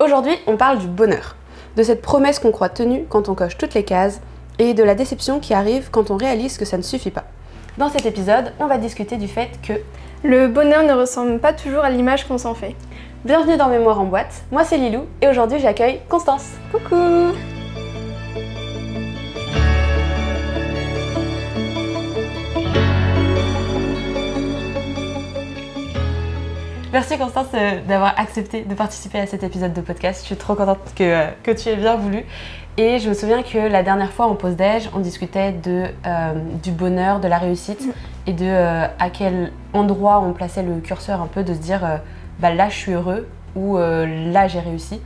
Aujourd'hui, on parle du bonheur, de cette promesse qu'on croit tenue quand on coche toutes les cases et de la déception qui arrive quand on réalise que ça ne suffit pas. Dans cet épisode, on va discuter du fait que le bonheur ne ressemble pas toujours à l'image qu'on s'en fait. Bienvenue dans Mémoire en boîte, moi c'est Lilou et aujourd'hui j'accueille Constance. Coucou! Merci Constance d'avoir accepté de participer à cet épisode de podcast. Je suis trop contente que tu aies bien voulu. Et je me souviens que la dernière fois en pause déj, on discutait du bonheur, de la réussite et de à quel endroit on plaçait le curseur un peu, de se dire là je suis heureux ou là j'ai réussi.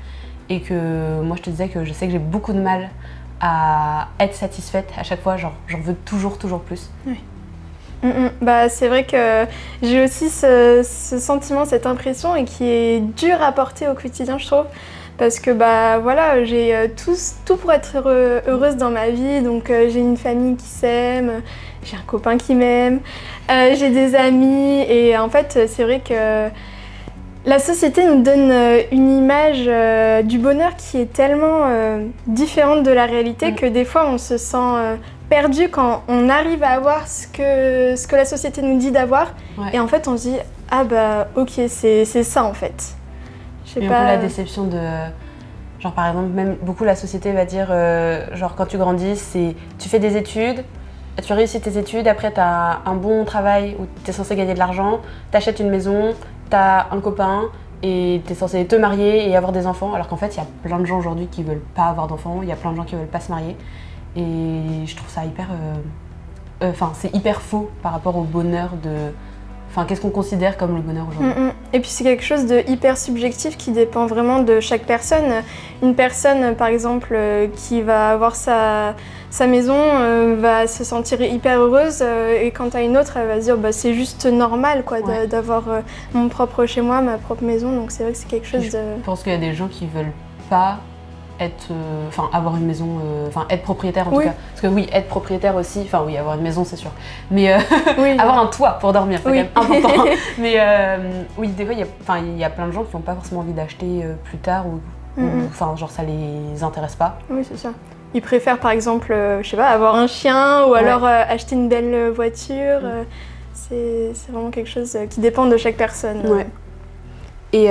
Et que moi je te disais que je sais que j'ai beaucoup de mal à être satisfaite à chaque fois, genre j'en veux toujours plus. Oui. Bah, c'est vrai que j'ai aussi ce sentiment, cette impression et qui est dur à porter au quotidien, je trouve. Parce que voilà, j'ai tout pour être heureuse dans ma vie. Donc j'ai une famille qui s'aime, j'ai un copain qui m'aime, j'ai des amis. Et en fait, c'est vrai que la société nous donne une image du bonheur qui est tellement différente de la réalité que des fois on se sent perdu quand on arrive à avoir ce que la société nous dit d'avoir. Ouais. Et en fait on se dit ok, c'est ça en fait. Je sais pas. Un peu la déception de genre par exemple même beaucoup la société va dire genre quand tu grandis c'est tu fais des études, tu réussis tes études, après tu as un bon travail où tu es censé gagner de l'argent, tu achètes une maison, tu as un copain et tu es censé te marier et avoir des enfants, alors qu'en fait il y a plein de gens aujourd'hui qui veulent pas avoir d'enfants, il y a plein de gens qui veulent pas se marier. Et je trouve ça hyper... c'est hyper faux par rapport au bonheur de... Enfin, qu'est-ce qu'on considère comme le bonheur aujourd'hui? Et puis c'est quelque chose de hyper subjectif qui dépend vraiment de chaque personne. Une personne, par exemple, qui va avoir sa maison, va se sentir hyper heureuse. Et quant à une autre, elle va se dire c'est juste normal quoi, d'avoir mon propre chez moi, ma propre maison. Donc c'est vrai que c'est quelque chose de... Je pense qu'il y a des gens qui veulent pas être, avoir une maison, être propriétaire en tout cas. Parce que oui, être propriétaire aussi, avoir une maison c'est sûr. Mais avoir un toit pour dormir, c'est quand même important. Mais oui, des fois, il y a plein de gens qui n'ont pas forcément envie d'acheter plus tard ou genre ça les intéresse pas. Oui, c'est ça. Ils préfèrent par exemple, je sais pas, avoir un chien ou alors acheter une belle voiture. C'est vraiment quelque chose qui dépend de chaque personne. Ouais. Et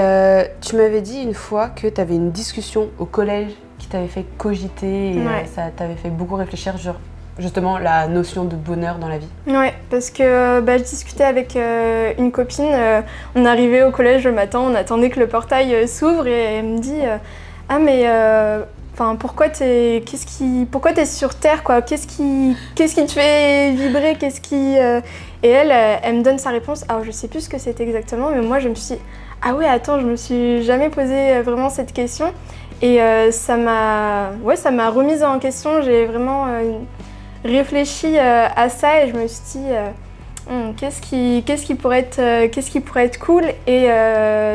tu m'avais dit une fois que tu avais une discussion au collège qui t'avait fait cogiter et ça t'avait fait beaucoup réfléchir sur justement la notion de bonheur dans la vie. Ouais, parce que je discutais avec une copine, on arrivait au collège le matin, on attendait que le portail s'ouvre et elle me dit pourquoi t'es sur Terre quoi, qu'est-ce qui te fait vibrer, Et elle me donne sa réponse. Alors je sais plus ce que c'était exactement, mais moi je me suis dit ah ouais, attends, je me suis jamais posé vraiment cette question et ça m'a remise en question. J'ai vraiment réfléchi à ça et je me suis dit qu'est-ce qui pourrait être cool. Et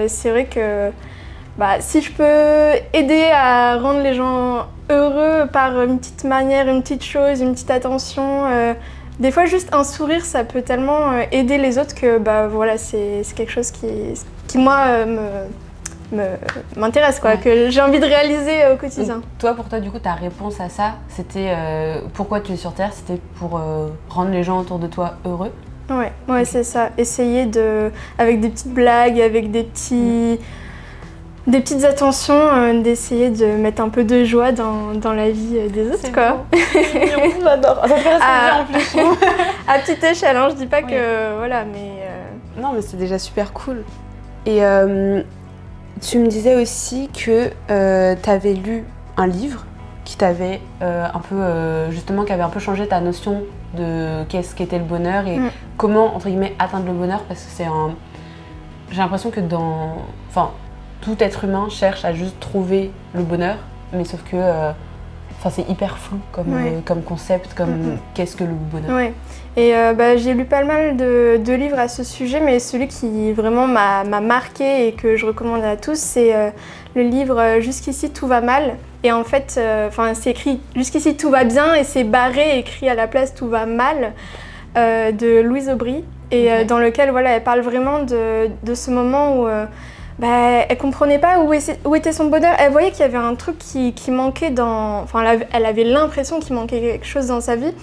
c'est vrai que si je peux aider à rendre les gens heureux par une petite manière, une petite chose, une petite attention, des fois juste un sourire ça peut tellement aider les autres que c'est quelque chose qui moi m'intéresse quoi, que j'ai envie de réaliser au quotidien. Donc, pour toi du coup ta réponse à ça c'était pourquoi tu es sur Terre, c'était pour rendre les gens autour de toi heureux? Ouais, c'est ça, essayer avec des petites blagues, avec des petites attentions, d'essayer de mettre un peu de joie dans la vie des autres quoi. J'adore, ça fait bien en plus. À petite échelle, je dis pas que voilà, mais... Non mais c'est déjà super cool. Et tu me disais aussi que tu avais lu un livre qui t'avait justement qui avait un peu changé ta notion de qu'est-ce qu'était le bonheur et comment entre guillemets atteindre le bonheur, parce que j'ai l'impression que tout être humain cherche à juste trouver le bonheur, mais sauf que c'est hyper flou comme concept, comme qu'est-ce que le bonheur. Ouais. Et j'ai lu pas mal de livres à ce sujet, mais celui qui vraiment m'a marqué et que je recommande à tous, c'est le livre « Jusqu'ici tout va mal ». Et en fait, c'est écrit « Jusqu'ici tout va bien » et c'est barré, écrit à la place « Tout va mal » de Louise Aubry. Et dans lequel elle parle vraiment de ce moment où elle comprenait pas où était son bonheur. Elle voyait qu'il y avait un truc qui manquait dans... Enfin, elle avait l'impression qu'il manquait quelque chose dans sa vie.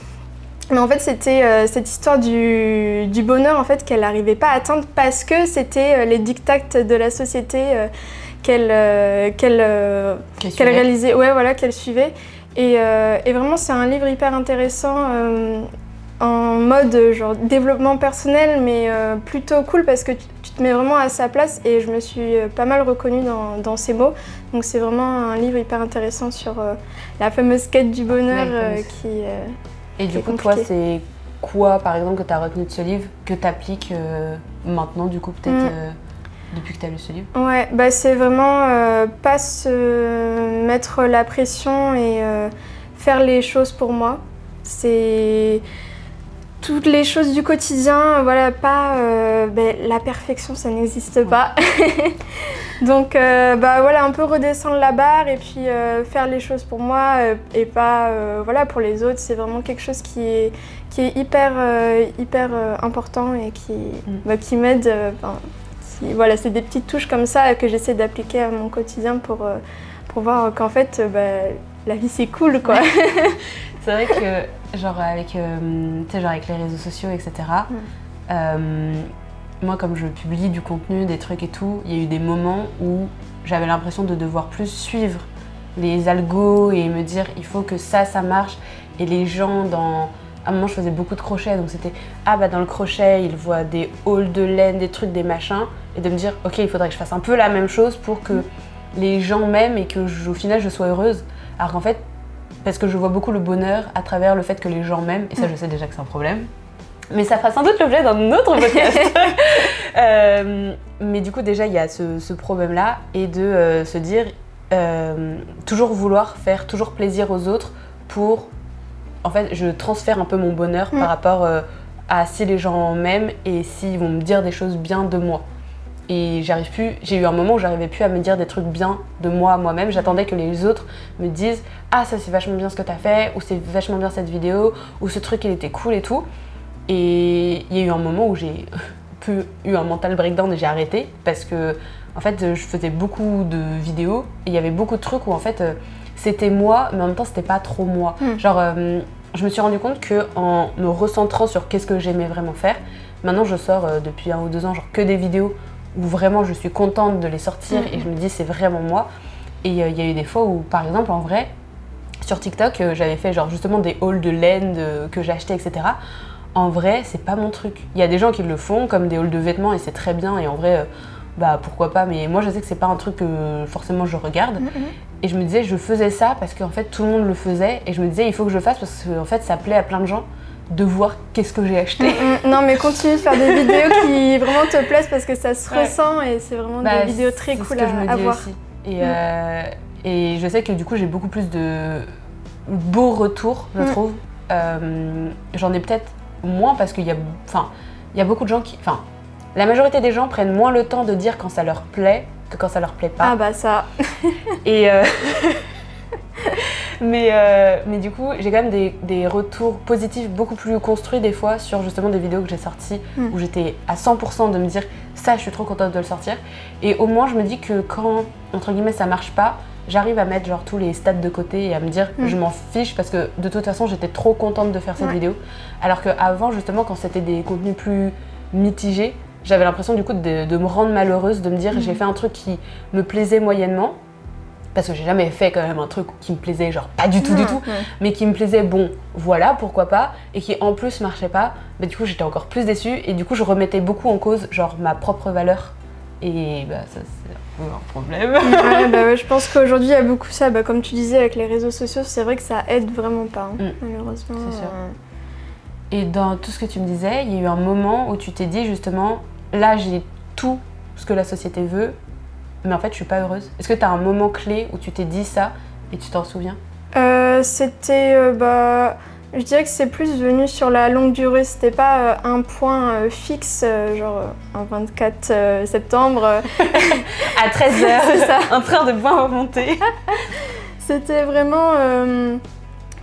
Mais en fait, c'était cette histoire du bonheur en fait, qu'elle n'arrivait pas à atteindre parce que c'était les dictats de la société qu'elle réalisait, ouais, voilà, qu'elle suivait. Et vraiment, c'est un livre hyper intéressant en mode genre développement personnel, mais plutôt cool parce que tu te mets vraiment à sa place et je me suis pas mal reconnue dans ses mots. Donc c'est vraiment un livre hyper intéressant sur la fameuse quête du bonheur qui Et du coup, toi, c'est quoi, par exemple, que tu as retenu de ce livre, que tu appliques maintenant, du coup, peut-être depuis que tu as lu ce livre? Ouais, bah c'est vraiment pas se mettre la pression et faire les choses pour moi. C'est toutes les choses du quotidien, voilà, pas la perfection, ça n'existe pas. Donc bah voilà, un peu redescendre la barre et puis faire les choses pour moi et pas voilà, pour les autres. C'est vraiment quelque chose qui est hyper important et qui m'aide. Voilà, c'est des petites touches comme ça que j'essaie d'appliquer à mon quotidien pour voir qu'en fait, la vie c'est cool, quoi. C'est vrai que, genre avec les réseaux sociaux, etc., moi, comme je publie du contenu, des trucs et tout, il y a eu des moments où j'avais l'impression de devoir plus suivre les algos et me dire il faut que ça marche. Et les gens, à un moment, je faisais beaucoup de crochets, donc c'était dans le crochet, ils voient des hauls de laine, des trucs, des machins, et de me dire ok, il faudrait que je fasse un peu la même chose pour que les gens m'aiment et que au final je sois heureuse. Alors qu'en fait, parce que je vois beaucoup le bonheur à travers le fait que les gens m'aiment, et ça je sais déjà que c'est un problème. Mais ça fera sans doute l'objet d'un autre podcast. Mais du coup, déjà, il y a ce problème-là et de se dire toujours vouloir faire toujours plaisir aux autres pour... En fait, je transfère un peu mon bonheur par rapport à si les gens m'aiment et s'ils vont me dire des choses bien de moi. Et j'ai eu un moment où j'arrivais plus à me dire des trucs bien de moi-même. J'attendais que les autres me disent « Ah, ça c'est vachement bien ce que t'as fait » ou « C'est vachement bien cette vidéo » ou « Ce truc il était cool et tout ». Et il y a eu un moment où j'ai eu un mental breakdown et j'ai arrêté parce que en fait je faisais beaucoup de vidéos et il y avait beaucoup de trucs où en fait c'était moi mais en même temps c'était pas trop moi. Genre je me suis rendu compte qu'en me recentrant sur qu'est-ce que j'aimais vraiment faire, maintenant je sors depuis 1 ou 2 ans genre que des vidéos où vraiment je suis contente de les sortir et je me dis c'est vraiment moi. Et il y a eu des fois où par exemple en vrai sur TikTok j'avais fait genre justement des hauls de laine que j'achetais, etc. En vrai, c'est pas mon truc. Il y a des gens qui le font, comme des hauls de vêtements, et c'est très bien. Et en vrai, pourquoi pas. Mais moi, je sais que c'est pas un truc que forcément je regarde. Et je me disais, je faisais ça parce qu'en fait, tout le monde le faisait. Et je me disais, il faut que je le fasse parce que en fait, ça plaît à plein de gens de voir qu'est-ce que j'ai acheté. Non, mais continue de faire des vidéos qui vraiment te plaisent parce que ça se ressent et c'est vraiment des vidéos très cool à voir. Aussi. Et je sais que du coup, j'ai beaucoup plus de beaux retours, je trouve. J'en ai peut-être moins parce qu'il y a beaucoup de gens qui... Enfin, la majorité des gens prennent moins le temps de dire quand ça leur plaît que quand ça leur plaît pas. Ah bah ça. Et mais du coup, j'ai quand même des retours positifs beaucoup plus construits des fois sur justement des vidéos que j'ai sorties où j'étais à 100% de me dire ça, je suis trop contente de le sortir. Et au moins, je me dis que quand, entre guillemets, ça marche pas, j'arrive à mettre genre tous les stats de côté et à me dire je m'en fiche parce que de toute façon j'étais trop contente de faire cette vidéo. Alors qu'avant justement quand c'était des contenus plus mitigés, j'avais l'impression du coup de me rendre malheureuse, de me dire j'ai fait un truc qui me plaisait moyennement. Parce que j'ai jamais fait quand même un truc qui me plaisait genre pas du tout mais qui me plaisait bon voilà pourquoi pas et qui en plus marchait pas, mais du coup j'étais encore plus déçue et du coup je remettais beaucoup en cause genre ma propre valeur. Et ça c'est un peu un problème. Ouais, je pense qu'aujourd'hui il y a beaucoup ça, comme tu disais avec les réseaux sociaux, c'est vrai que ça aide vraiment pas, malheureusement. C'est sûr. Et dans tout ce que tu me disais, il y a eu un moment où tu t'es dit justement, là j'ai tout ce que la société veut, mais en fait je suis pas heureuse. Est-ce que tu as un moment clé où tu t'es dit ça et tu t'en souviens? C'était je dirais que c'est plus venu sur la longue durée, c'était pas un point fixe, genre un 24 septembre. À 13h, c'est ça. Un train de points remonté. C'était vraiment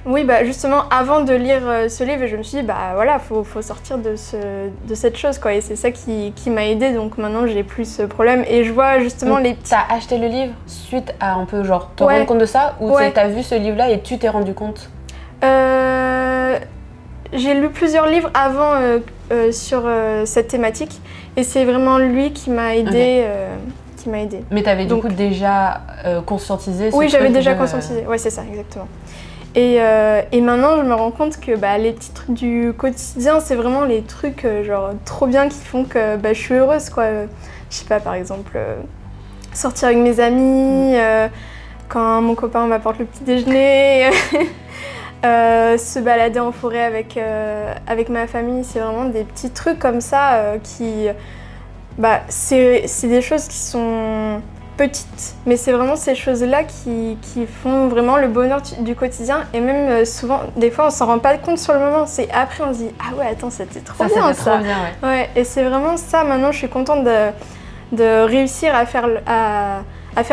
Oui, bah justement, avant de lire ce livre, je me suis dit, bah voilà, faut sortir de cette chose, quoi. Et c'est ça qui m'a aidée, donc maintenant j'ai plus ce problème. Et je vois justement les petits... T'as acheté le livre suite à un peu genre te rendre compte de ça, ou t'as vu ce livre-là et tu t'es rendu compte? J'ai lu plusieurs livres avant sur cette thématique, et c'est vraiment lui qui m'a aidée. Mais t'avais du coup déjà conscientisé ce Oui, j'avais déjà de... conscientisé, ouais, c'est ça, exactement. Et maintenant, je me rends compte que les petits trucs du quotidien, c'est vraiment les trucs genre trop bien qui font que je suis heureuse, quoi. Je sais pas, par exemple, sortir avec mes amis, quand mon copain m'apporte le petit déjeuner, se balader en forêt avec ma famille, c'est vraiment des petits trucs comme ça qui... c'est des choses qui sont petites, mais c'est vraiment ces choses-là qui font vraiment le bonheur du quotidien. Et même souvent, des fois, on s'en rend pas compte sur le moment. C'est après, on se dit, ah ouais, attends, c'était trop bien ça. Trop bien, Ouais, et c'est vraiment ça. Maintenant, je suis contente de réussir à faire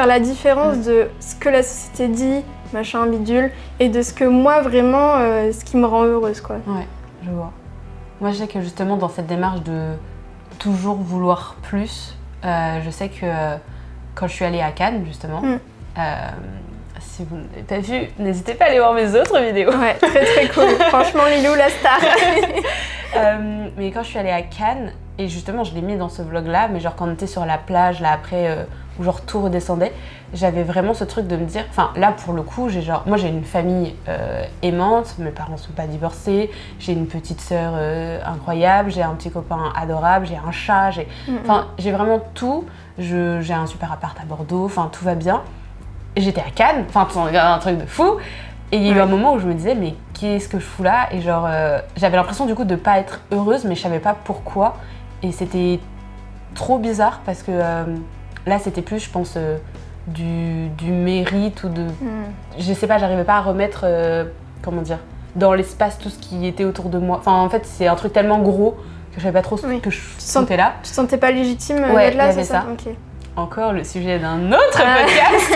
la différence de ce que la société dit, machin, bidule, et de ce que moi, vraiment, ce qui me rend heureuse, quoi. Ouais, je vois. Moi, je sais que justement, dans cette démarche de toujours vouloir plus, je sais que quand je suis allée à Cannes, justement, si vous n'avez pas vu, n'hésitez pas à aller voir mes autres vidéos. Ouais, très très cool. Franchement, Lilou, la star. Mais quand je suis allée à Cannes, et justement, je l'ai mis dans ce vlog-là, mais genre quand on était sur la plage, là après, où genre tout redescendait, j'avais vraiment ce truc de me dire, enfin là pour le coup, moi j'ai une famille aimante, mes parents sont pas divorcés, j'ai une petite sœur incroyable, j'ai un petit copain adorable, j'ai un chat, j'ai vraiment tout, j'ai un super appart à Bordeaux, enfin tout va bien. J'étais à Cannes, enfin c'est un truc de fou, et il y a eu un moment où je me disais mais qu'est-ce que je fous là, et genre j'avais l'impression du coup de pas être heureuse, mais je savais pas pourquoi, et c'était trop bizarre parce que là c'était plus je pense du mérite ou de... Je sais pas, j'arrivais pas à remettre, comment dire, dans l'espace tout ce qui était autour de moi. Enfin en fait c'est un truc tellement gros que je savais pas trop ce que je sentais là. Tu te sentais pas légitime d'être là, c'est ça? Okay. Encore le sujet d'un autre podcast.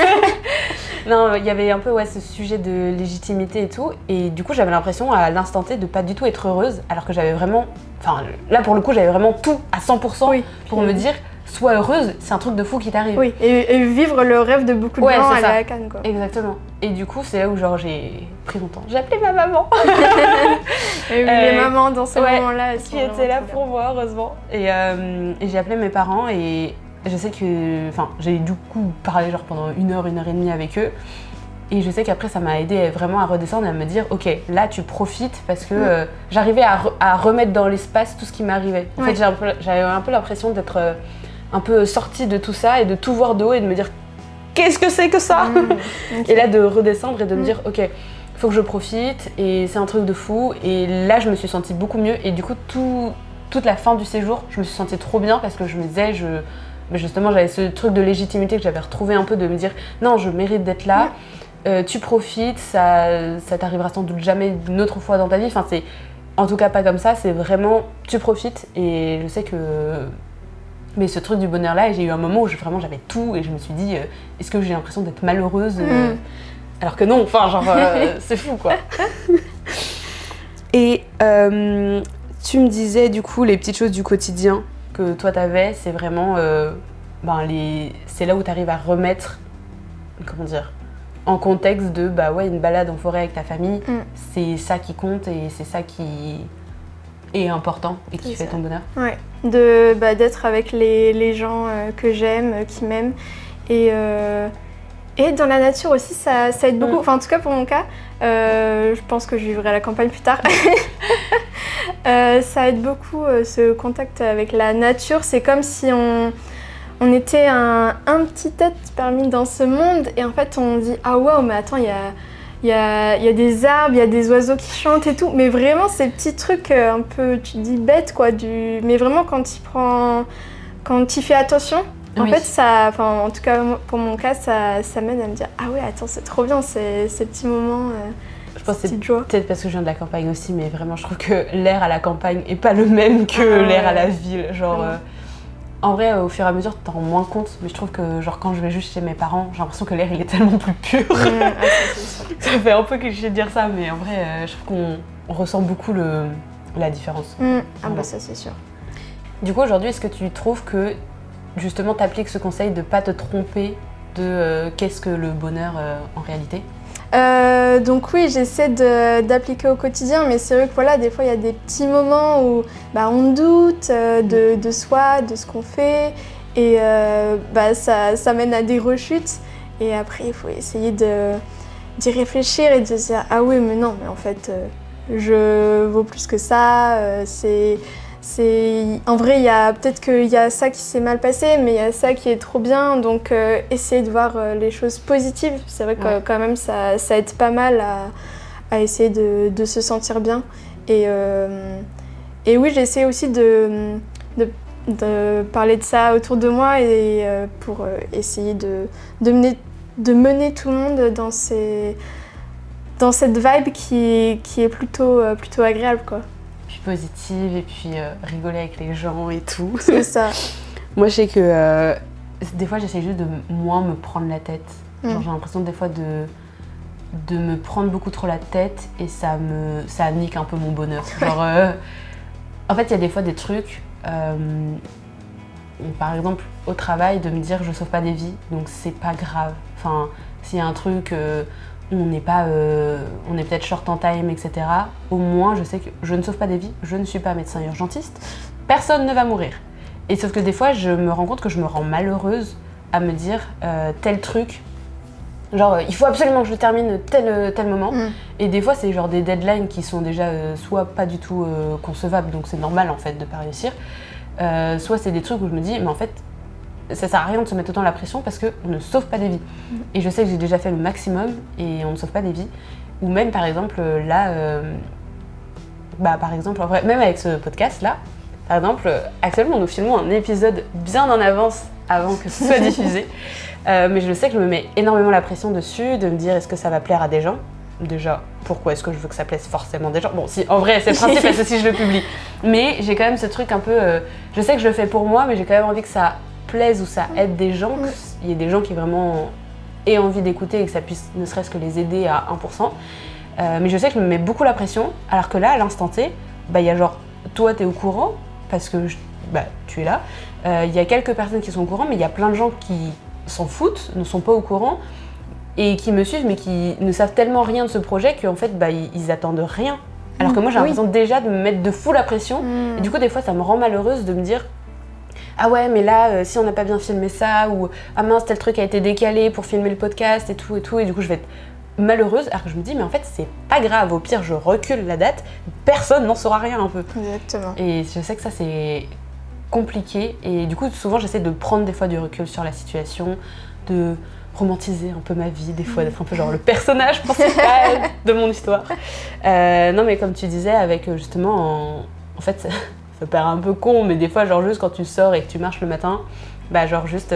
Non, il y avait un peu ce sujet de légitimité et tout, et du coup j'avais l'impression à l'instant T de pas du tout être heureuse, alors que j'avais vraiment, enfin là pour le coup j'avais vraiment tout à 100% pour me dire sois heureuse, c'est un truc de fou qui t'arrive. Oui, et vivre le rêve de beaucoup de gens aller à Cannes, quoi. Exactement. Et du coup c'est là où genre j'ai pris mon temps. J'ai appelé ma maman. Et les mamans dans ce moment-là, qui étaient là pour moi heureusement. Et j'ai appelé mes parents et je sais que, enfin, j'ai du coup parlé genre pendant 1 heure et demie avec eux, et je sais qu'après ça m'a aidé vraiment à redescendre et à me dire ok, là tu profites, parce que j'arrivais à remettre dans l'espace tout ce qui m'arrivait. En fait j'avais un peu l'impression d'être un peu sortie de tout ça et de tout voir de haut et de me dire qu'est-ce que c'est que ça, okay. Et là de redescendre et de me dire ok, faut que je profite, et c'est un truc de fou. Et là je me suis sentie beaucoup mieux, et du coup toute la fin du séjour je me suis sentie trop bien, parce que je me disais mais justement j'avais ce truc de légitimité que j'avais retrouvé un peu, de me dire non, je mérite d'être là, tu profites, ça t'arrivera sans doute jamais une autre fois dans ta vie, enfin c'est en tout cas pas comme ça, c'est vraiment tu profites. Et je sais que mais ce truc du bonheur là, j'ai eu un moment où vraiment j'avais tout, et je me suis dit est-ce que j'ai l'impression d'être malheureuse alors que non, enfin genre c'est fou quoi. Et tu me disais du coup les petites choses du quotidien que toi t'avais, c'est vraiment c'est là où t'arrives à remettre, comment dire, en contexte de une balade en forêt avec ta famille, c'est ça qui compte et c'est ça qui est important et qui fait ton bonheur. Ouais, d'être avec les gens que j'aime, qui m'aiment, et dans la nature aussi, ça aide beaucoup. Enfin en tout cas pour mon cas, je pense que je vivrai à la campagne plus tard. Ça aide beaucoup ce contact avec la nature. C'est comme si on était un petit être parmi dans ce monde, et en fait on dit ah waouh, mais attends, il y a des arbres, il y a des oiseaux qui chantent et tout, mais vraiment ces petits trucs un peu, tu te dis bêtes quoi, mais vraiment quand tu fais attention, en fait ça, enfin en tout cas pour mon cas, ça m'aide à me dire ah ouais, attends, c'est trop bien ces petits moments. Je pense que c'est peut-être parce que je viens de la campagne aussi, mais vraiment je trouve que l'air à la campagne est pas le même que l'air à la ville. Genre, en vrai, au fur et à mesure, tu t'en rends moins compte, mais je trouve que genre quand je vais juste chez mes parents, j'ai l'impression que l'air il est tellement plus pur. Ça fait un peu cliché de dire ça, mais en vrai, je trouve qu'on ressent beaucoup la différence. Ah bah ça c'est sûr. Du coup, aujourd'hui, est-ce que tu trouves que justement t'appliques ce conseil de pas te tromper de qu'est-ce que le bonheur en réalité? Donc oui, j'essaie d'appliquer au quotidien, mais c'est vrai que voilà, des fois il y a des petits moments où on doute de soi, de ce qu'on fait, et ça mène à des rechutes. Et après, il faut essayer d'y réfléchir et de se dire ah oui, mais non, mais en fait, je vaux plus que ça. En vrai, peut-être qu'il y a ça qui s'est mal passé, mais il y a ça qui est trop bien. Donc, essayer de voir les choses positives. C'est vrai que quand même, ça aide pas mal à essayer de se sentir bien. Et oui, j'essaie aussi de parler de ça autour de moi et pour essayer de mener tout le monde dans cette vibe qui est plutôt agréable, quoi. Positive et puis rigoler avec les gens et tout. C'est ça. Moi, je sais que des fois, j'essaie juste de moins me prendre la tête. Genre, j'ai l'impression des fois de me prendre beaucoup trop la tête et ça nique un peu mon bonheur. Genre, en fait, il y a des fois des trucs, par exemple, au travail, de me dire je sauve pas des vies, donc c'est pas grave. Enfin, s'il y a un truc... on est peut-être short en time, etc. Au moins, je sais que je ne sauve pas des vies, je ne suis pas médecin urgentiste, personne ne va mourir. Et sauf que des fois, je me rends compte que je me rends malheureuse à me dire tel truc, genre il faut absolument que je termine tel moment. Et des fois, c'est genre des deadlines qui sont déjà soit pas du tout concevables, donc c'est normal en fait de pas réussir, soit c'est des trucs où je me dis, mais en fait, ça sert à rien de se mettre autant la pression parce qu'on ne sauve pas des vies. Et je sais que j'ai déjà fait le maximum et on ne sauve pas des vies. Ou même par exemple là, par exemple, en vrai, même avec ce podcast là, par exemple, actuellement nous filmons un épisode bien en avance avant que ce soit diffusé. Mais je sais que je me mets énormément la pression dessus, de me dire est-ce que ça va plaire à des gens? Déjà, pourquoi est-ce que je veux que ça plaise forcément des gens? Bon, si, en vrai, c'est le principe parce que si je le publie. Mais j'ai quand même ce truc un peu... je sais que je le fais pour moi, mais j'ai quand même envie que ça plaise ou ça aide des gens, qu'il y ait des gens qui vraiment aient envie d'écouter et que ça puisse ne serait-ce que les aider à 1%. Mais je sais que je me mets beaucoup la pression, alors que là, à l'instant T, il y a genre, toi, t'es au courant, parce que tu es là. Il y a quelques personnes qui sont au courant, mais il y a plein de gens qui s'en foutent, ne sont pas au courant, et qui me suivent, mais qui ne savent tellement rien de ce projet qu'en fait, ils attendent rien. Alors que moi, j'ai l'impression déjà de me mettre de fou la pression, et du coup, des fois, ça me rend malheureuse de me dire ah ouais, mais là, si on n'a pas bien filmé ça, ou ah mince, tel truc a été décalé pour filmer le podcast et tout, et du coup, je vais être malheureuse, alors que je me dis, mais en fait, c'est pas grave, au pire, je recule la date, personne n'en saura rien un peu. Exactement. Et je sais que ça, c'est compliqué, et du coup, souvent, j'essaie de prendre des fois du recul sur la situation, de romantiser un peu ma vie, des fois, d'être un peu genre le personnage principal de mon histoire. Non, mais comme tu disais, avec justement, en fait, ça paraît un peu con, mais des fois, genre juste quand tu sors et que tu marches le matin, genre juste,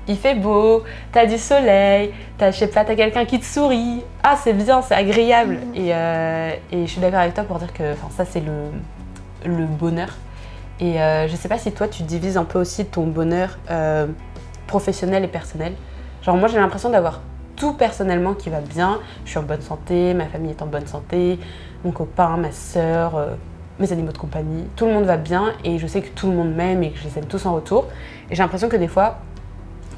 il fait beau, t'as du soleil, je sais pas, t'as quelqu'un qui te sourit, ah c'est bien, c'est agréable. Et je suis d'accord avec toi pour dire que ça c'est le bonheur. Et je sais pas si toi tu divises un peu aussi ton bonheur professionnel et personnel. Genre moi j'ai l'impression d'avoir tout personnellement qui va bien, je suis en bonne santé, ma famille est en bonne santé, mon copain, ma sœur, mes animaux de compagnie, tout le monde va bien et je sais que tout le monde m'aime et que je les aime tous en retour. Et j'ai l'impression que des fois,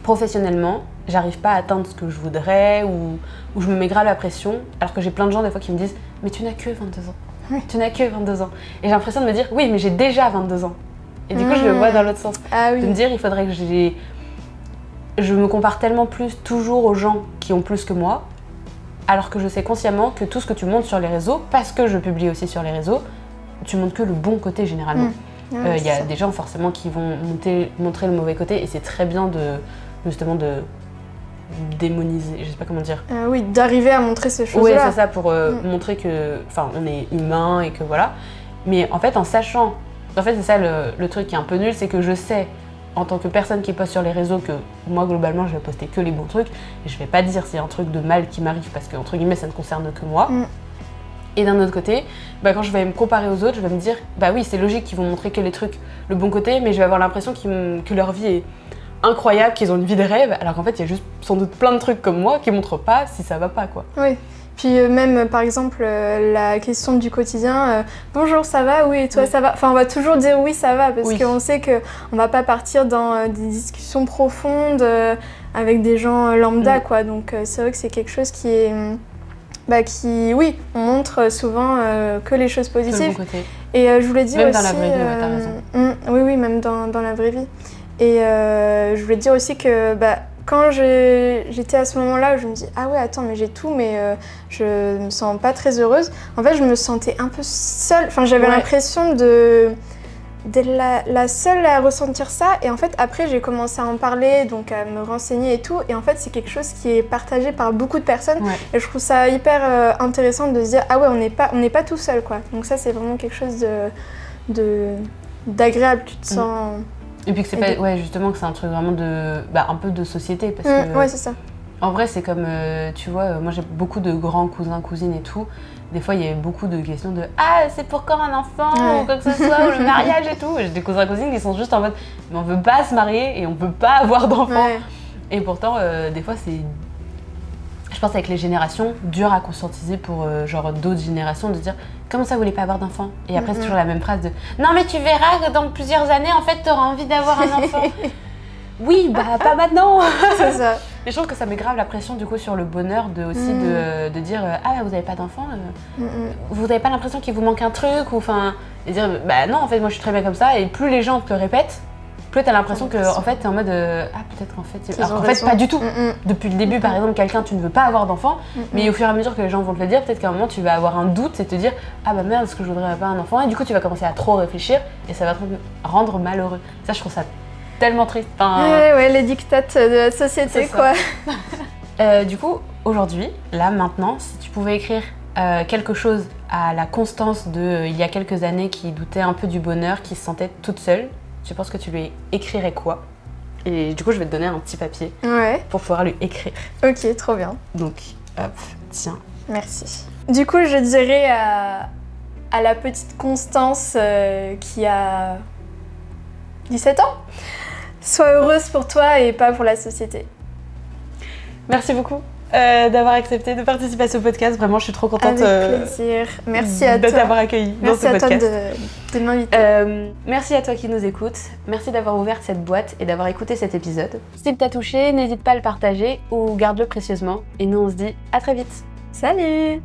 professionnellement, j'arrive pas à atteindre ce que je voudrais ou je me mets grave la pression, alors que j'ai plein de gens des fois qui me disent « mais tu n'as que 22 ans, tu n'as que 22 ans ». Et j'ai l'impression de me dire « oui, mais j'ai déjà 22 ans ». Et du coup, je le vois dans l'autre sens. De me dire « il faudrait que je me compare tellement plus toujours aux gens qui ont plus que moi », alors que je sais consciemment que tout ce que tu montres sur les réseaux, parce que je publie aussi sur les réseaux, tu montres que le bon côté généralement. Il y a des gens forcément qui vont montrer le mauvais côté et c'est très bien justement de démoniser, je sais pas comment dire. Oui, d'arriver à montrer ces choses-là. Oui, c'est ça, pour montrer que, on est humain et que voilà. Mais en fait, en sachant, en fait c'est ça le truc qui est un peu nul, c'est que je sais en tant que personne qui poste sur les réseaux que moi globalement je vais poster que les bons trucs et je vais pas dire s'il y a un truc de mal qui m'arrive parce que entre guillemets ça ne concerne que moi. Et d'un autre côté, quand je vais me comparer aux autres, je vais me dire oui c'est logique qu'ils vont montrer que les trucs, le bon côté, mais je vais avoir l'impression que leur vie est incroyable, qu'ils ont une vie de rêve, alors qu'en fait, il y a juste sans doute plein de trucs comme moi qui montrent pas si ça va pas, quoi. Oui. Puis même, par exemple, la question du quotidien, bonjour, ça va? Oui, et toi, ça va? Enfin, on va toujours dire oui, ça va, parce qu'on sait qu'on va pas partir dans des discussions profondes avec des gens lambda, quoi. Donc, c'est vrai que c'est quelque chose qui est... oui, on montre souvent que les choses positives. Que le bon côté. Et je voulais dire même aussi... dans la vraie vie, ouais, t'as raison. Oui, même dans la vraie vie. Et je voulais dire aussi que... quand j'étais à ce moment-là, je me dis ah ouais attends mais j'ai tout mais je me sens pas très heureuse. En fait je me sentais un peu seule, enfin j'avais l'impression d'être la seule à ressentir ça et en fait après j'ai commencé à en parler, donc à me renseigner et tout et en fait c'est quelque chose qui est partagé par beaucoup de personnes et je trouve ça hyper intéressant de se dire ah ouais on n'est pas tout seul quoi. Donc ça c'est vraiment quelque chose d'agréable, tu te sens... Et puis que c'est pas, justement que c'est un truc vraiment de, un peu de société parce que. Ouais, c'est ça. En vrai, c'est comme, tu vois, moi j'ai beaucoup de grands cousins, cousines et tout. Des fois, il y a beaucoup de questions de ah, c'est pour quand un enfant ou quoi que ce soit, ou le mariage et tout. J'ai des cousins, cousines qui sont juste en mode, mais on veut pas se marier et on veut pas avoir d'enfants. Et pourtant, des fois, c'est. Je pense avec les générations, dur à conscientiser pour genre d'autres générations de dire comment ça vous voulez pas avoir d'enfant? Et après c'est toujours la même phrase de non mais tu verras que dans plusieurs années en fait t'auras envie d'avoir un enfant. Oui pas maintenant. C'est ça. Mais je trouve que ça met grave la pression du coup sur le bonheur de aussi de dire ah vous avez pas d'enfant, vous avez pas l'impression qu'il vous manque un truc ou enfin et dire bah non en fait moi je suis très bien comme ça et plus les gens te le répètent plus t'as l'impression que en fait t'es en mode ah peut-être en fait alors qu'en fait pas du tout. Depuis le début par exemple quelqu'un tu ne veux pas avoir d'enfant mais au fur et à mesure que les gens vont te le dire peut-être qu'à un moment tu vas avoir un doute et te dire ah bah merde est-ce que je voudrais pas un enfant et du coup tu vas commencer à trop réfléchir et ça va te rendre malheureux. Ça je trouve ça tellement triste. Ouais les dictates de la société quoi. Du coup aujourd'hui là maintenant si tu pouvais écrire quelque chose à la Constance de il y a quelques années qui doutait un peu du bonheur, qui se sentait toute seule, tu penses que tu lui écrirais quoi? Et du coup, je vais te donner un petit papier pour pouvoir lui écrire. Ok, trop bien. Donc, hop, tiens. Merci. Du coup, je dirais à la petite Constance qui a 17 ans, sois heureuse pour toi et pas pour la société. Merci beaucoup d'avoir accepté de participer à ce podcast. Vraiment, je suis trop contente avec plaisir. Merci à toi de t'avoir accueilli dans ce podcast. Merci à toi de m'inviter. Merci à toi qui nous écoutes. Merci d'avoir ouvert cette boîte et d'avoir écouté cet épisode. S'il t'a touché, n'hésite pas à le partager ou garde-le précieusement. Et nous, on se dit à très vite. Salut!